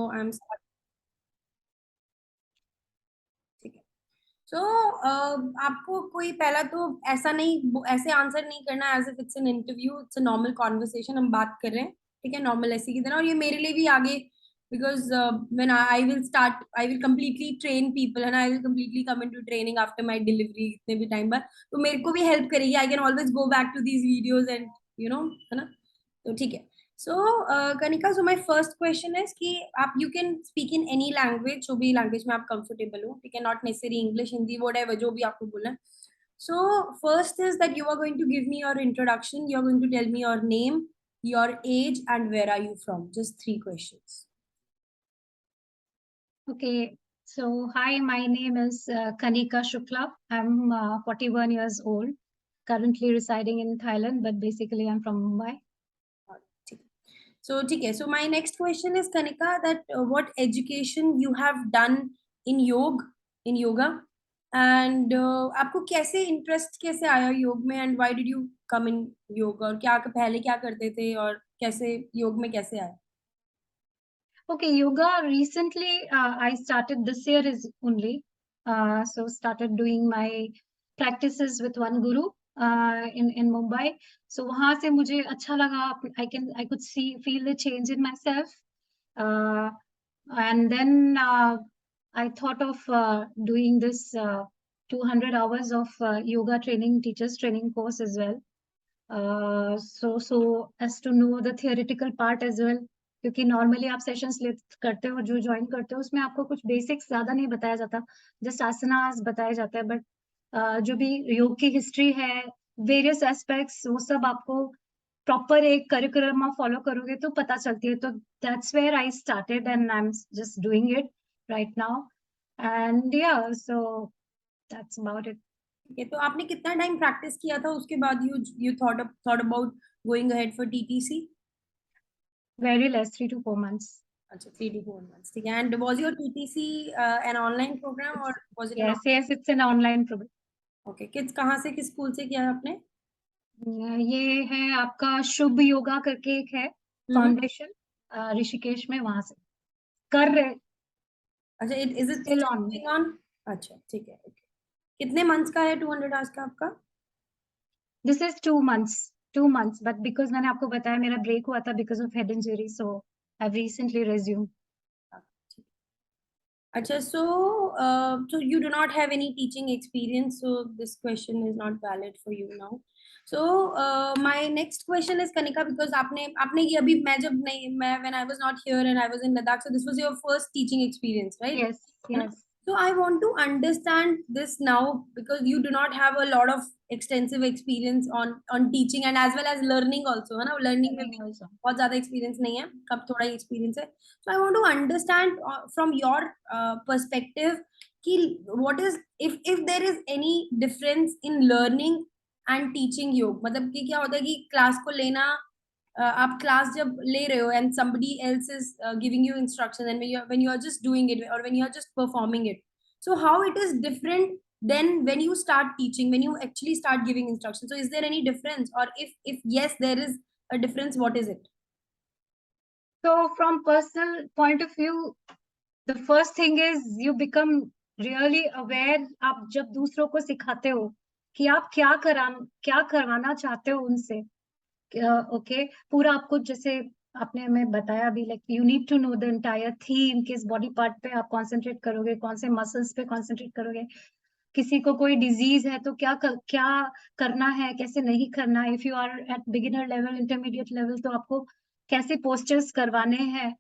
I am ठीक है। So आपको कोई पहला तो ऐसा नहीं ऐसे आंसर नहीं करना as if it's an interview, it's a normal conversation, हम बात कर रहे हैं, ठीक है, नॉर्मल ऐसे की तरह। और ये मेरे लिए भी आगे, because when I will start, I will completely train people and I will completely come into training after my delivery इतने भी टाइम बाद, तो मेरे को भी हेल्प करेगी। I can always go back to these videos and है ना। तो ठीक है। So Kanika, so my first question is कि आप you can speak in any language, जो भी लैंग्वेज में आप कंफर्टेबल हो, ठीक है, not necessary English, Hindi, whatever, जो भी आपको बोलना है। So first is that you are going to give me your introduction, you are going to tell me your name, your age, and where are you from? Just 3 questions. Okay, so hi, my name is Kanika Shukla. I'm 41 years old, currently residing in Thailand, but basically I'm from Mumbai. So okay, so my next question is, Kanika, that what education you have done in yoga, and आपको कैसे interest कैसे आया योग में, and why did you come in yoga, और क्या पहले क्या करते थे और कैसे योग में कैसे आए? Okay, yoga recently I started this year is only. So started doing my practices with one guru in Mumbai. So वहाँ से मुझे अच्छा लगा. I could feel the change in myself. And then I thought of doing this 200 hours of yoga training, teachers training course as well. So as to know the theoretical part as well, क्योंकि normally आप sessions करते हो, जो join करते हो, उसमें आपको कुछ बेसिक्स ज्यादा नहीं बताया जाता, जस्ट आसनास बताया जाता है, बट जो भी योग की हिस्ट्री है, वेरियस एस्पेक्ट्स, वो सब आपको प्रॉपर एक करिकुलम आप फॉलो करोगे तो पता चलती है. तो that's where I started and I am just doing it right now. And yeah so that's about it. Okay, तो आपने कितना टाइम प्रैक्टिस किया था, उसके बाद you thought about going ahead for TTC? Very less, 3 to 4 months. अच्छा, 3 to 4 months, ठीक है. And was your TTC an online program or was it an Yes, yes, it's an online program. okay, किस कहाँ से, किस school से किया है आपने? ये है आपका शुभ योगा करके एक है फाउंडेशन ऋषिकेश में, वहां से कर रहे. अच्छा, is it still on. Going on? अच्छा, ठीक है. ओके, कितने मंथ्स का है 200 आवर्स का आपका? This is 2 months. 2 months, but because मैंने आपको बताया मेरा ब्रेक हुआ था because of head injury, so I have recently resume. अच्छा, so so you do not have any teaching experience, so this question is not valid for you now. So my next question is, Kanika, because आपने ये अभी, मैं when I was not here and I was in Ladakh, so this was your first teaching experience, right? Yes, yes. So I want to understand this now, because you do not have a lot of extensive experience on teaching and as well as learning also, है ना. Learning में भी बहुत ज़्यादा experience नहीं है, कब थोड़ा ही experience है. So I want to understand from your perspective कि what is, if there is any difference in learning and teaching योग, मतलब कि क्या होता है कि क्लास को लेना, आप क्लास जब ले रहे हो and somebody else is giving you instruction, and when you are just doing it or when you are just performing it, so how it is different then when you start teaching, when you actually start giving instruction? So is there any difference, or if yes there is a difference, what is it? So from personal point of view, the first thing is you become really aware. आप जब दूसरों को सिखाते हो कि आप क्या करवाना चाहते हो उनसे, ओके, पूरा आपको, जैसे आपने हमें बताया अभी, like you need to know the entire theme, किस बॉडी पार्ट पे आप कंसंट्रेट करोगे, कौन से मसल्स पे कंसंट्रेट करोगे, किसी को कोई डिजीज है तो क्या करना है, कैसे नहीं करना है. If you are at beginner level, intermediate level, तो आपको कैसे पोस्चर्स करवाने हैं.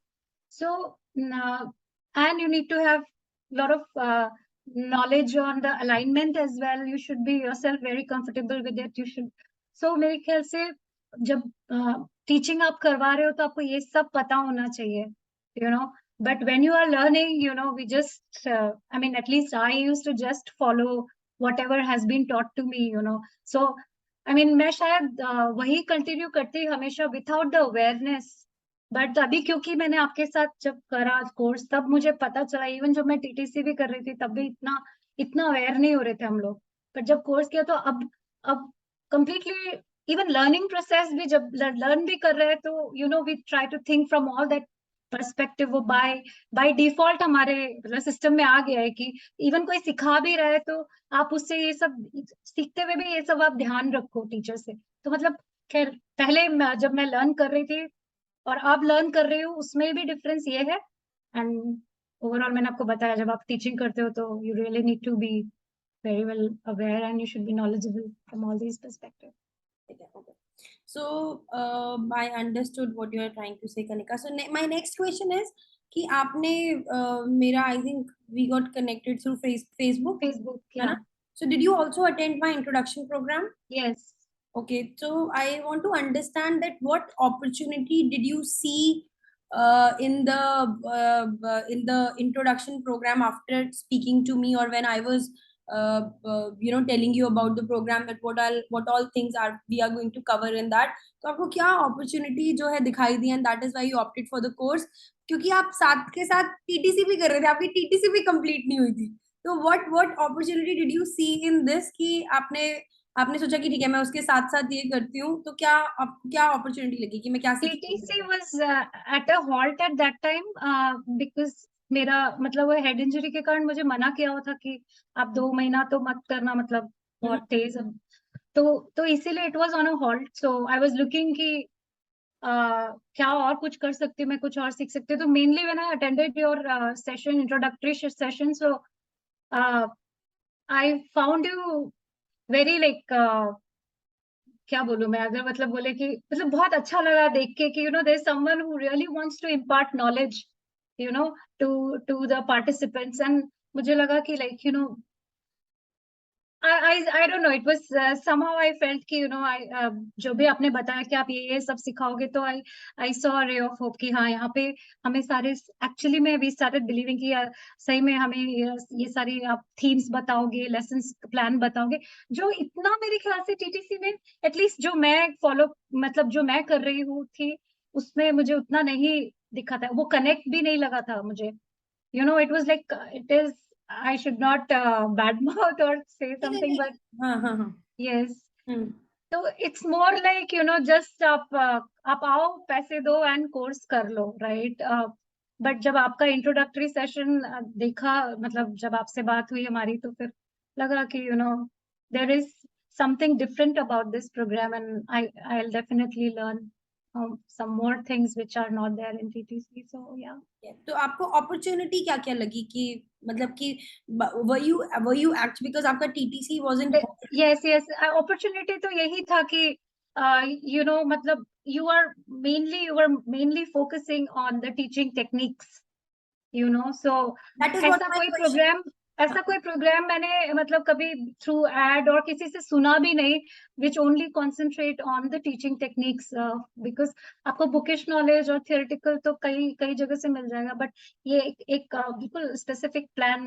So and you need to have lot of knowledge on the alignment as well. You should be yourself very comfortable with it. You should. So मेरे ख्याल से जब teaching आप करवा रहे हो तो आपको ये सब पता होना चाहिए, you know. But when you are learning, we just, I mean, at least I used to just follow whatever has been taught to me. So, I mean, मैं शायद वही कंटिन्यू करती हमेशा without the awareness. बट अभी क्योंकि मैंने आपके साथ जब करा कोर्स, तब मुझे पता चला. इवन जब मैं टीटीसी भी कर रही थी तब भी इतना अवेयर नहीं हो रहे थे हम लोग. पर जब कोर्स किया तो अब कंप्लीटली, इवन लर्निंग प्रोसेस भी जब लर्न भी कर रहे हैं तो we try to think from all that perspective वो बाय डिफॉल्ट हमारे मतलब सिस्टम में आ गया है कि इवन कोई सिखा भी रहा है तो आप उससे ये सब सीखते हुए भी ये सब आप ध्यान रखो टीचर से। तो मतलब खैर पहले जब मैं लर्न कर रही थी और अब लर्न कर रही हूँ उसमें भी डिफरेंस ये है। एंड ओवरऑल मैंने आपको बताया जब आप टीचिंग करते हो तो you really need to be very well aware and you should be knowledgeable from all these perspectives. Okay. So I understood what you are trying to say, Kanika. So my next question is कि आपने मेरा I think we got connected through Facebook, Facebook, है ना? yeah. So did you also attend my introduction program? Yes. Okay, so I want to understand that what opportunity did you see in the introduction program after speaking to me, or when I was telling you about the program, that what all things are we are going to cover in that. तो आपको क्या opportunity जो है दिखाई दी, and that is why you opted for the course, क्योंकि आप साथ के साथ TTC भी कर रहे थे, आपकी TTC भी complete नहीं हुई थी। तो what opportunity did you see in this कि आपने सोचा कि ठीक है मैं उसके साथ साथ ये करती हूँ, तो क्या आपको क्या अपॉर्चुनिटी लगी कि मैं क्या सीख TTC was at a halt at that time because मेरा मतलब वो हेड इंजरी के कारण मुझे मना किया हुआ था कि आप 2 महीना तो मत करना, मतलब बहुत तेज। तो इसीलिए it was on a halt. So I was looking कि क्या और कुछ कर सकती हूँ, मैं कुछ और सीख सकती हूँ। तो mainly when I attended your session, introductory session, so I found you very like क्या बोलूं मैं, अगर मतलब बोले कि मतलब बहुत अच्छा लगा देख के कि there is someone who really wants to impart knowledge to the participants. And मुझे लगा कि like I don't know, it was somehow I felt कि I जो भी आपने बताया कि आप ये सब सिखाओगे, तो I saw a ray of hope कि हाँ यहाँ पे हमें सारे एक्चुअली में we started believing कि सही में हमें ये सारी आप थीम्स बताओगे, लेसन्स प्लान बताओगे, जो इतना मेरे ख्याल से टीटीसी में एटलीस्ट जो मैं फॉलो मतलब जो मैं कर रही हूँ थी उसमें मुझे उतना नहीं दिखा था, वो कनेक्ट भी नहीं लगा था मुझे। It was like it is. I should not badmouth or say नहीं नहीं something, नहीं, but हाँ हाँ हाँ। yes. Hmm. So it's more like just आप आओ, पैसे दो एंड कोर्स कर लो, राइट। बट जब आपका इंट्रोडक्टरी सेशन देखा, मतलब जब आपसे बात हुई हमारी, तो फिर लगा कि there is something different about this program and I'll definitely learn some more things which are not there in TTC. So yeah. तो आपको अपॉर्चुनिटी क्या क्या लगी कि मतलब कि were you act because आपका TTC wasn't Yes, yes. Opportunity तो यही था कि मतलब you were mainly focusing on the teaching techniques, so that is what ऐसा my कोई question। प्रोग्राम ऐसा कोई प्रोग्राम मैंने मतलब कभी थ्रू एड और किसी से सुना भी नहीं which only concentrate on the teaching techniques, because आपको बुकिश नॉलेज और थियोरेटिकल तो कई कई जगह से मिल जाएगा, बट ये एक बिल्कुल स्पेसिफिक प्लान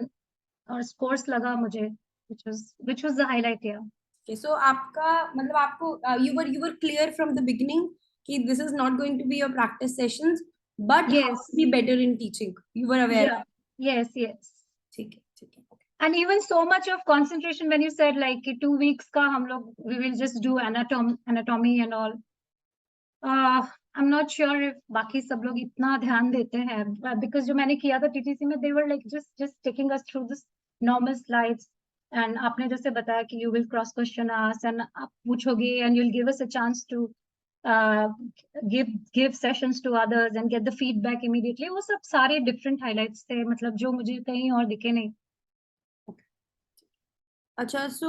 और कोर्स लगा मुझे, which was the highlight here. Okay, so आपका मतलब आपको you were clear from the beginning कि this is not going to be your practice sessions, but how Yes. to be better in teaching, you were aware Yeah. of। Yes, yes. ठीक है okay। And even so much of concentration when you said like कि 2 weeks का हम लोग we will just do anatomy and all. I'm not sure if बाकी सब लोग इतना ध्यान देते हैं, because जो मैंने किया था TTC में they were like just taking us through this normal slides, and आपने जैसे बताया कि you will cross question us and आप पूछोगे and you'll give us a chance to uh, give sessions to others and get the feedback immediately. वो सब सारे different highlights थे, मतलब जो मुझे कहीं और दिखे नहीं। अच्छा, सो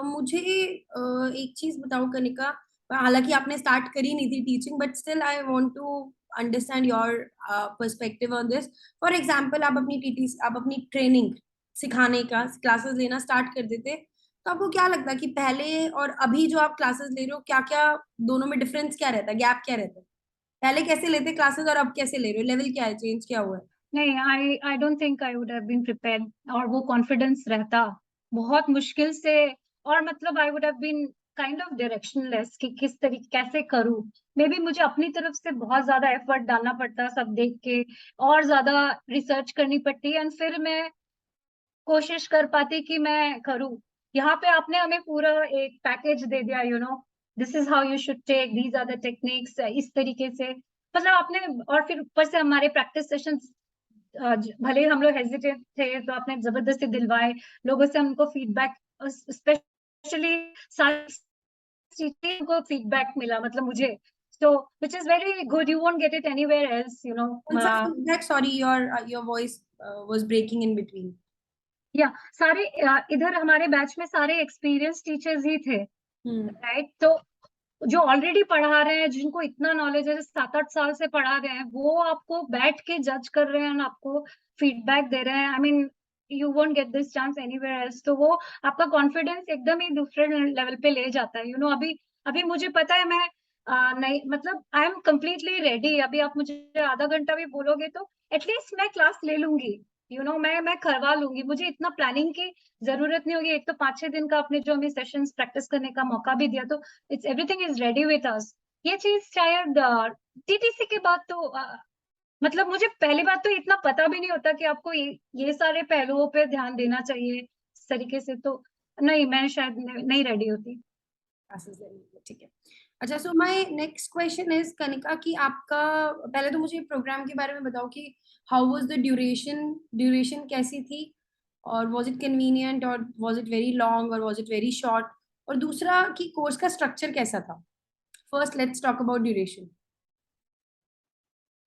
मुझे एक चीज बताओ कनिका, हालांकि आपने स्टार्ट करी नहीं थी teaching, but still I want to understand your perspective on this. For example आप अपनी ट्रेनिंग सिखाने का क्लासेस लेना स्टार्ट कर देते, तो आपको क्या लगता है कि पहले और अभी जो आप क्लासेस ले रहे हो, क्या क्या दोनों में डिफरेंस क्या रहता है, गैप क्या रहता है? पहले कैसे लेते क्लासेस और अब कैसे ले रहे हो, लेवल क्या है, चेंज क्या हुआ है? नहीं, I don't think I would have been prepared, और वो कॉन्फिडेंस रहता बहुत मुश्किल से, और मतलब I would have been kind of directionless कि किस तरीके कैसे करूं। मे बी मुझे अपनी तरफ से बहुत ज्यादा एफर्ट डालना पड़ता, सब देख के और ज्यादा रिसर्च करनी पड़ती, एंड फिर मैं कोशिश कर पाती कि मैं करूं। यहाँ पे आपने हमें पूरा एक पैकेज दे दिया, this is how you should take, these are the techniques, इस तरीके से मतलब आपने, और फिर ऊपर से हमारे प्रैक्टिस सेशंस, भले हम लोग हेजिटेट थे तो आपने जबरदस्ती दिलवाए, लोगों से हमको फीडबैक, स्पेशली चीजें को फीडबैक मिला, मतलब मुझे, so which is very good, you won't get it anywhere else, you know. कौन सा feedback? Sorry, your voice was breaking in between. या सारे इधर हमारे बैच में सारे एक्सपीरियंस टीचर्स ही थे, हम्म। राइट? तो जो ऑलरेडी पढ़ा रहे हैं, जिनको इतना नॉलेज है, 7-8 साल से पढ़ा रहे हैं, वो आपको बैठ के जज कर रहे हैं, आपको फीडबैक दे रहे हैं। I mean you won't get this chance anywhere else. तो वो आपका कॉन्फिडेंस एकदम ही दूसरे लेवल पे ले जाता है, यू नो। अभी अभी मुझे पता है, मैं नहीं, मतलब आई एम कम्प्लीटली रेडी। अभी आप मुझे आधा घंटा भी बोलोगे तो एटलीस्ट मैं क्लास ले लूंगी, यू नो, मैं करवा लूंगी। मुझे इतना प्लानिंग की जरूरत नहीं होगी। एक तो 5-6 दिन का आपने जो हमें सेशंस प्रैक्टिस करने का मौका भी दिया, तो it's everything is ready with us. ये चीज शायद टीटीसी के बाद तो मतलब मुझे पहली बात तो इतना पता भी नहीं होता कि आपको ये सारे पहलुओं पे ध्यान देना चाहिए इस तरीके से। तो नहीं, मैं शायद नहीं रेडी होती। क्लासेस लेने के लिए, ठीक है। अच्छा, सो my next question is Kanika कि आपका, पहले तो मुझे प्रोग्राम के बारे में बताओ कि हाउ वाज द ड्यूरेशन कैसी थी, और वाज इट कन्वीनियंट, और वाज इट वेरी लॉन्ग, और वाज इट वेरी शॉर्ट, और दूसरा कि कोर्स का स्ट्रक्चर कैसा था। First let's talk about duration.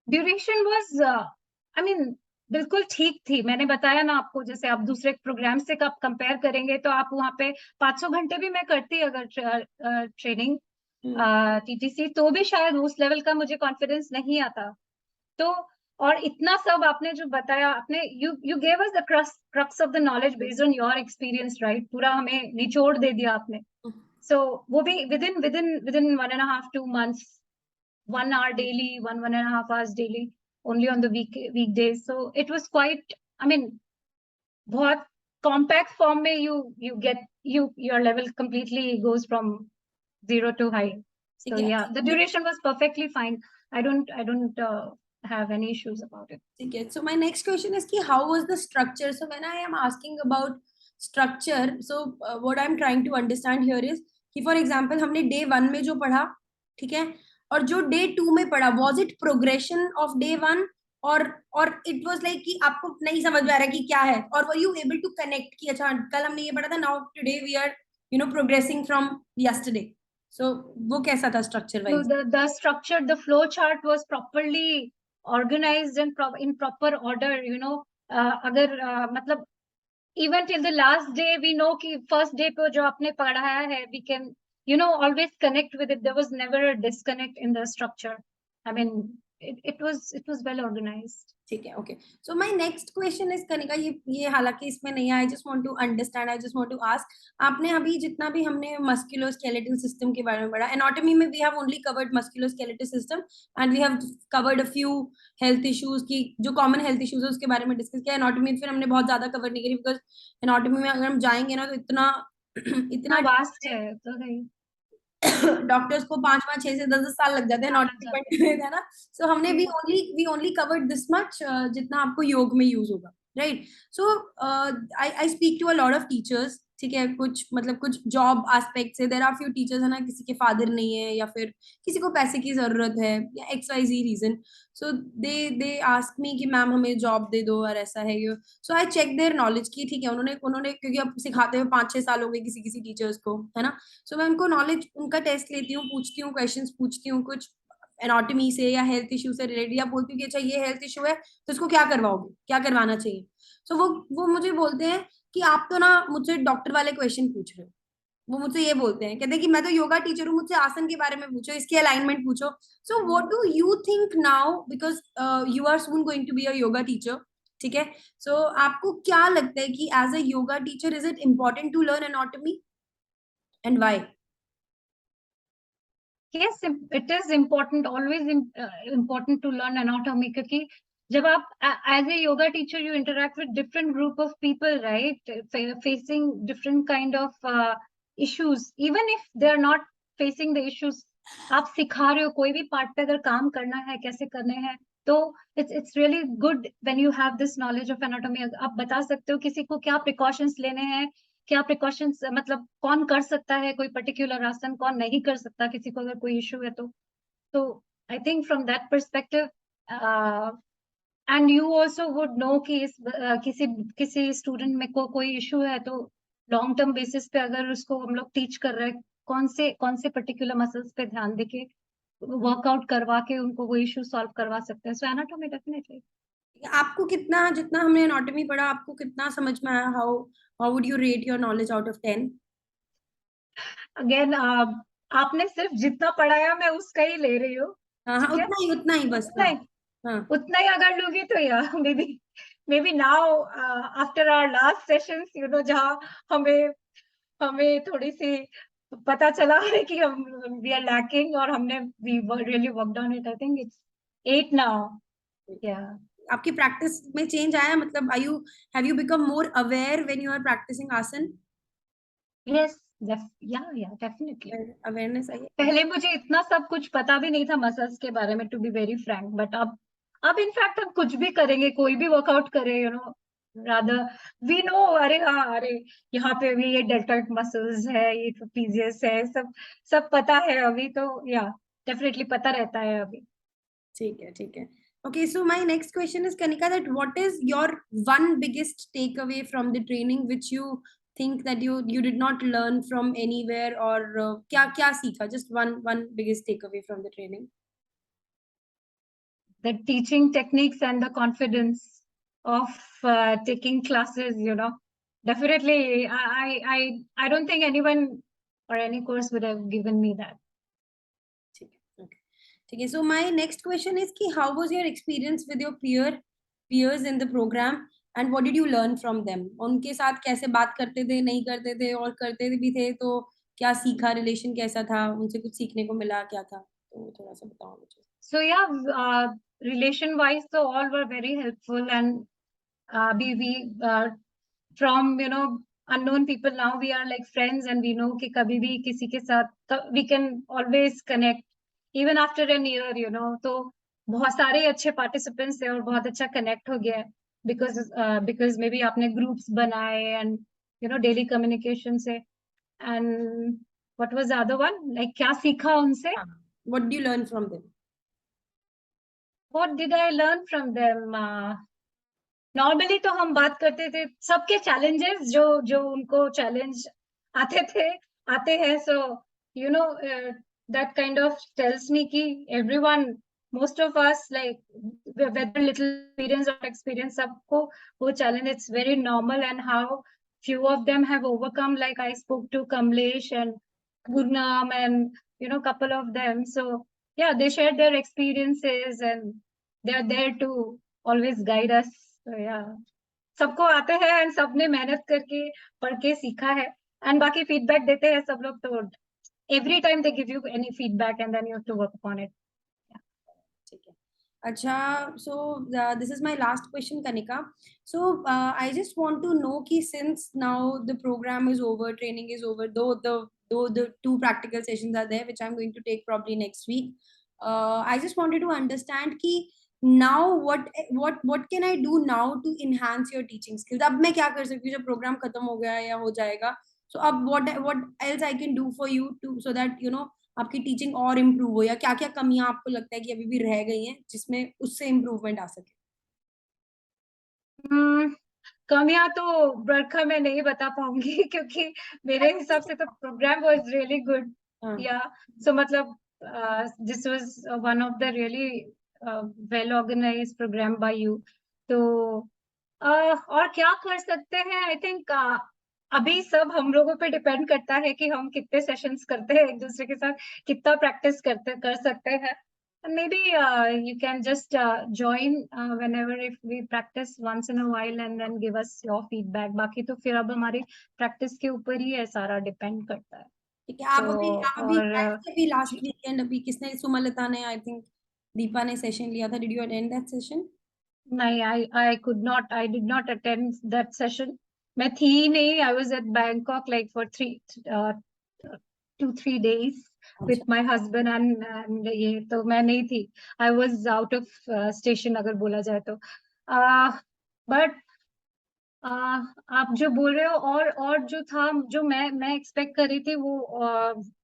Duration was, I mean, बिल्कुल ठीक थी। मैंने बताया ना आपको, जैसे आप दूसरे प्रोग्राम से आप कंपेयर करेंगे तो आप वहाँ पे 500 घंटे भी मैं करती अगर ट्रेनिंग टीटीसी, तो भी शायद उस लेवल का मुझे कॉन्फिडेंस नहीं आता। तो और इतना सब आपने जो बताया, आपने you you gave us the crux of the knowledge based on your experience, right? पूरा हमें निचोड़ दे दिया आपने। सो वो भी within within within 1.5-2 months, 1 hour daily, 1.5 hours daily, only on the weekdays. So it was quite, I mean, बहुत compact form में you get, your level completely goes from 0 to high. ठीक So है, yeah, the duration was perfectly fine. I don't have any issues about it. ठीक है। So my next question is कि how was the structure. So when I am asking about structure, so what I am trying to understand here is कि for example हमने day 1 में जो पढ़ा, ठीक है, और जो डे 2 में पढ़ा, was it progression of day 1, और इट वाज लाइक कि आपको नहीं समझ में आ रहा कि क्या है, और were you able to connect कि अच्छा कल हमने ये पढ़ा था, now today we are progressing from yesterday. सो वो कैसा था structure So wise? the structure, the flow chart was properly organized and in proper order, you know. अगर मतलब even till the last day we know कि first day पे जो आपने पढ़ाया है, we can, you know, always connect with it. There was never a disconnect in the structure. I mean, it was well organized. ठीक है, okay. So my next question is Kanika, ये हालांकि इसमें नहीं है, I just want to understand, I just want to ask. आपने अभी जितना भी हमने मस्कुलोस्केलेटल सिस्टम के बारे में पढ़ा, एनाटॉमी में we have only covered musculoskeletal system, and we have covered a few health issues की, जो कॉमन हेल्थ इश्यूज है उसके बारे में डिस्कस किया। एनाटॉमी फिर हमने बहुत ज्यादा कवर नहीं करी, बिकॉज एनाटॉमी में अगर हम जाएंगे ना तो इतना इतना हाँ, वास्ट है तो नहीं। डॉक्टर्स को 5-5 6 से 10 10 साल लग जाते हैं हाँ, नॉट लग जाता डिपेंड है ना। सो हमने है। We only covered this much, जितना आपको योग में यूज होगा, right? So I speak to a lot of teachers, ठीक है, कुछ मतलब कुछ जॉब एस्पेक्ट से देयर आर फ्यू टीचर्स है ना, किसी के फादर नहीं है, या फिर किसी को पैसे की जरूरत है, या XYZ reason, so they ask me कि मैम हमें जॉब दे दो, और ऐसा है ये। सो आई चेक देयर नॉलेज की, ठीक है, उन्होंने उन्होंने क्योंकि अब सिखाते हुए 5-6 साल हो गए किसी किसी टीचर्स को, है ना। सो मैं उनको नॉलेज उनका टेस्ट लेती हूँ, पूछती हूँ, क्वेश्चंस पूछती हूँ, कुछ एनाटॉमी से या हेल्थ इशू से रिलेटेड, या बोलती हूँ कि अच्छा ये हेल्थ इशू है तो इसको क्या करवाओगे, क्या करवाना चाहिए। सो वो मुझे बोलते हैं कि आप तो ना मुझसे डॉक्टर वाले क्वेश्चन पूछ रहे हो। वो मुझसे ये बोलते हैं, कहते हैं कि मैं तो योगा टीचर हूँ, मुझसे आसन के बारे में पूछो, इसकी अलाइनमेंट पूछो। So what do you think now, because you are soon going to be a yoga teacher, ठीक है। सो आपको क्या लगता है कि as a yoga teacher is it important to learn anatomy, and why? Yes, it is important, always important to learn anatomy, क्योंकि जब आप as a yoga teacher you interact with different group of people, right? Facing different kind of issues, even if they are not facing the issues, आप सिखा रहे हो कोई भी part पे अगर काम करना है, कैसे करने हैं, तो it's really good when you have this knowledge of anatomy. आप बता सकते हो किसी को क्या प्रिकॉशंस लेने हैं, क्या प्रिकॉशंस, मतलब कौन कर सकता है कोई पर्टिकुलर आसन, कौन नहीं कर सकता, किसी को अगर कोई इश्यू है तो I think from that perspective, and you also would know कि किसी स्टूडेंट में कोई इशू है तो लॉन्ग टर्म बेसिस पे अगर उसको हम लोग टीच कर रहे हैं कौन से पर्टिकुलर मसल्स पे ध्यान देके वर्कआउट करवा के उनको वो इशू सॉल्व करवा सकते हैं. सो एनाटॉमी डेफिनेटली. आपको कितना, जितना हमने एनाटॉमी पढ़ा, आपको कितना समझ में आया? How how would you rate your knowledge out of 10? Again आपने सिर्फ जितना पढ़ाया मैं उसका ही ले रही हूँ. हाँ हाँ, ठीक है, उतना ही बस. उतना हाँ ही हाँ. उतना ही अगर लूंगी तो या maybe now after our last sessions जहाँ हमें हमें थोड़ी सी पता चला है कि हम वी आर लैकिंग और हमने we really worked on it. I think it's 8 now. या आपकी प्रैक्टिस में चेंज आया? मतलब have you become more aware when you are practicing asana? Yes, yeah definitely. Awareness आई है. पहले मुझे इतना सब कुछ पता भी नहीं था मसल्स के बारे में, to be very frank. But अब इनफैक्ट हम कुछ भी करेंगे, कोई भी वर्कआउट करे, रादर वी नो, अरे हाँ, अरे यहाँ पे भी ये डेल्टॉइड मसल्स है, ये ट्रापेजियस है, सब सब पता है अभी तो. या डेफिनेटली पता रहता है अभी. ठीक है, ठीक है. Okay, so my next question is, Kanika, that what is your one biggest takeaway from the training which you think that you did not learn from anywhere, or क्या सीखा? Just one biggest takeaway from the training. The teaching techniques and the confidence of taking classes, definitely. I don't think anyone or any course would have given me that. ठीक है. Okay. ठीक है. So my next question is कि how was your experience with your peers in the program, and what did you learn from them? उनके साथ कैसे बात करते थे, नहीं करते थे, और करते भी थे तो क्या सीखा? रिलेशन कैसा था? उनसे कुछ सीखने को मिला क्या था? तो थोड़ा सा बताओ मुझे. So yeah, relation wise, so all were very helpful, and we from unknown people, now we are like friends, and we know कि कभी भी किसी के साथ we can always connect even after an year. तो बहुत सारे अच्छे participants थे और बहुत अच्छा connect हो गया है because maybe आपने groups बनाए and daily communication से. And what was the other one, like क्या सीखा उनसे? What did you learn from them? What did I learn from them? Normally तो हम बात करते थे सबके चैलेंजेस, जो उनको चैलेंज आते हैं. So that kind of tells me कि everyone, most of us, like whether little experience और एक्सपीरियंस, सबको वो challenge, it's very normal. And how few of them have overcome, like I spoke to Kamlesh and Purnam and couple of them. So yeah, they shared their experiences and they are there to always guide us. So yeah, सबको आते हैं and सबने मेहनत करके पढ़ के सीखा है. एंड बाकी फीडबैक देते हैं सब लोग, तो every time they give you any feedback and then you have to work upon it. ठीक है. अच्छा, so this is my last question, Kanika. So I just want to know कि since now the program is over, training is over, though the 2 practical sessions are there, which I'm going to take probably next week. I just wanted to understand कि now what can I do now to enhance your teaching skills? अब मैं क्या कर सकती हूँ जब programme खत्म हो गया या हो जाएगा? So अब what else I can do for you to, so that आपकी टीचिंग और इम्प्रूव हो, या क्या क्या कमियां आपको लगता है कि अभी भी रह गई हैं जिसमें उससे इम्प्रूवमेंट आ सके? कमियां तो बरखा में नहीं बता पाऊंगी क्योंकि मेरे हिसाब से तो programme was really good. Yeah so मतलब this was one of the really well organized program by you. तो और क्या कर सकते हैं? आई थिंक अभी सब हम लोगों पे डिपेंड करता है कि हम कितने सेशंस करते हैं, एक दूसरे के साथ कितना प्रैक्टिस कर सकते हैं. Maybe you can just join whenever if we practice once in a while and then give us your feedback. बाकी तो फिर अब हमारी प्रैक्टिस के ऊपर ही है, सारा डिपेंड करता है. ठीक है. आप अभी और अभी लास्ट वीकेंड अभी किसने, सुमलता ने, आई थिंक दीपा ने सेशन लिया था. Did you attend that session? नहीं, I did not attend that session. मैं थी ही नहीं. I was at Bangkok like for 2-3 days with my husband and ये तो मैं नहीं थी. I was out of station अगर बोला जाए तो. But आप जो बोल रहे हो, और जो था, जो मैं एक्सपेक्ट कर रही थी, वो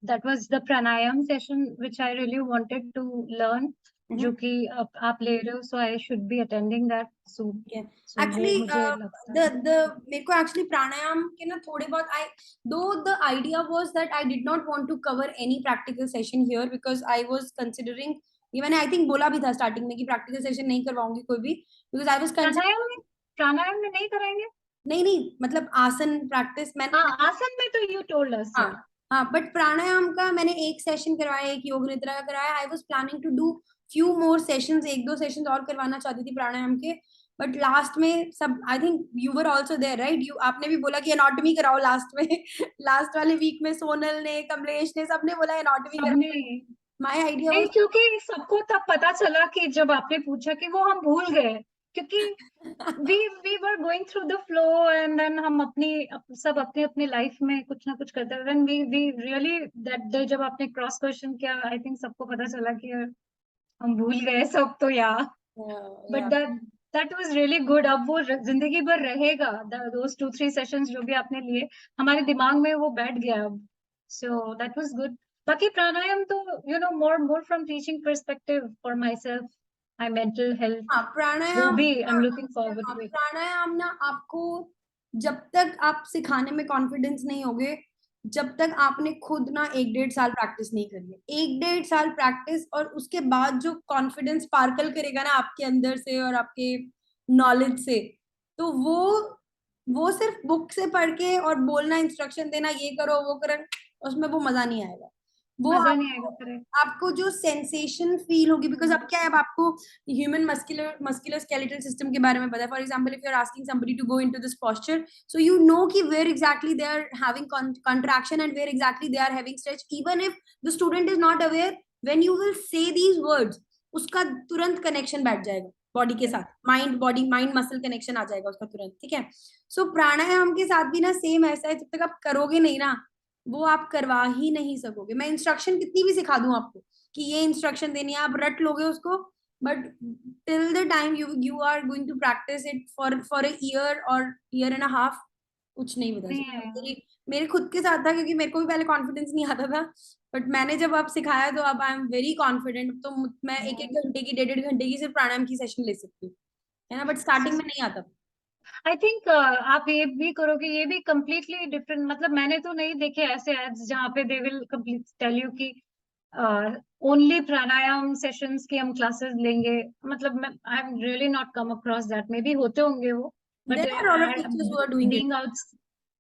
that was the pranayama session which I really wanted to learn, जो कि आप ले रहे हो, so I should be attending that soon. So वो एक्चुअली मुझे लगता द है। द मेरे को एक्चुअली प्राणायाम के ना थोड़े बहुत I though the idea was that I did not want to cover any practical session here because I was considering, ये मैंने आई थिंक बोला भी था स्टार्टिंग में कि प्रैक्टिकल सेशन नहीं करवाऊंगी कोई भी, बिकॉज आई वाज प्राणायाम में कंसिडरिंग। प्राणायाम में नहीं कराएंगे? नहीं नहीं, मतलब आसन प्रैक्टिस हाँ, मैंने, आसन में तो यू टोल्ड अस, हाँ या। हाँ, बट प्राणायाम का मैंने एक सेशन करवाया, एक योग निद्रा का कराया। I was planning to do few more sessions, एक दो सेशंस और करवाना चाहती थी प्राणायाम के, बट लास्ट में सब, I think you were also there right, you आपने भी बोला कि एनाटॉमी कराओ लास्ट में लास्ट वाले वीक में सोनल ने, कमलेश ने, सबने बोला एनाटॉमी सबने। कराओ। माय आइडिया नहीं, वाज क्योंकि सबको तब पता चला कि जब आपने पूछा कि वो हम भूल गए, क्योंकि we were going through the flow, and then हम सब अपने अपने लाइफ में कुछ ना कुछ करते हैं, वी रियली दैट डे जब आपने क्रॉस क्वेश्चन किया, आई थिंक सबको पता चला कि हम भूल गए सब तो, या। बट या दैट वाज रियली गुड। अब वो जिंदगी भर रहेगा, दोस 2-3 सेशंस जो भी आपने लिए, हमारे दिमाग में वो बैठ गया अब। So that was good. बाकी प्राणायाम तो, more from teaching perspective for my self, my mental health, हाँ वो प्राणायाम, भी आई एम हाँ लुकिंग फॉरवर्ड हाँ, टू इट। प्राणायाम ना आपको, जब तक आप सिखाने में कॉन्फिडेंस नहीं होगे, जब तक आपने खुद ना 1-1.5 साल प्रैक्टिस नहीं करी है, 1-1.5 साल प्रैक्टिस, और उसके बाद जो कॉन्फिडेंस स्पार्कल करेगा ना आपके अंदर से और आपके नॉलेज से, तो वो सिर्फ बुक से पढ़ के और बोलना, इंस्ट्रक्शन देना, ये करो वो करो, उसमें वो मजा नहीं आएगा। वो मजा नहीं आएगा, आपको करेक्ट। आपको जो सेंसेशन फील होगी, बिकॉज अब क्या है, अब आपको ह्यूमन मस्कुलर स्केलेटल सिस्टम के बारे में पता है। For example, if you are asking somebody to go into this posture, so you know कि where exactly they are having contraction and where exactly they are having stretch, even if the student is not aware, when you will say these words, उसका तुरंत connection बैठ जाएगा body के साथ, mind body mind muscle connection आ जाएगा उसका तुरंत, ठीक है। सो प्राणायाम के साथ भी ना सेम ऐसा है, जब तक आप करोगे नहीं ना, वो आप करवा ही नहीं सकोगे। मैं इंस्ट्रक्शन कितनी भी सिखा दूं आपको कि ये इंस्ट्रक्शन देनी है, आप रट लोगे उसको, but till the time you are going to practice it for a year or year and a half, कुछ नहीं बता नहीं सकता। आएगा। मेरे खुद के साथ था, क्योंकि मेरे को भी पहले कॉन्फिडेंस नहीं आता था, बट मैंने जब अब सिखाया तो अब आई एम वेरी कॉन्फिडेंट, तो मैं 1-1 घंटे की, 1.5-1.5 घंटे की सिर्फ प्राणायाम की सेशन ले सकती हूँ, है ना, बट स्टार्टिंग में नहीं आता। आई थिंक आप ये भी करोगे, ये भी कम्प्लीटली डिफरेंट, मतलब मैंने तो नहीं देखे ऐसे एड्स जहाँ पे they will complete tell you कि ओनली प्राणायाम सेशंस की हम क्लासेस लेंगे, मतलब मैं I am really not come across that, maybe होते होंगे वो, but There are a lot of teachers who are doing it. Being out,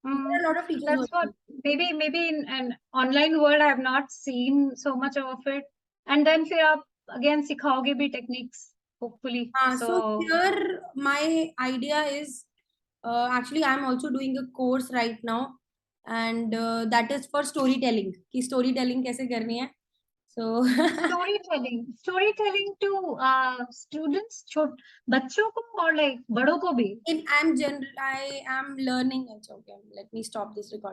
There are a lot of teachers who are that's what, doing maybe in an online world I have not seen so much of it, and then फिर आप again सिखाओगे भी techniques, hopefully, so So here my idea is, actually I'm also doing a course right now, and that is for storytelling, कि storytelling कैसे करनी है, so storytelling to students, छोट बच्चों को और like बड़ों को भी? I am learning, it's okay, let me stop this recording.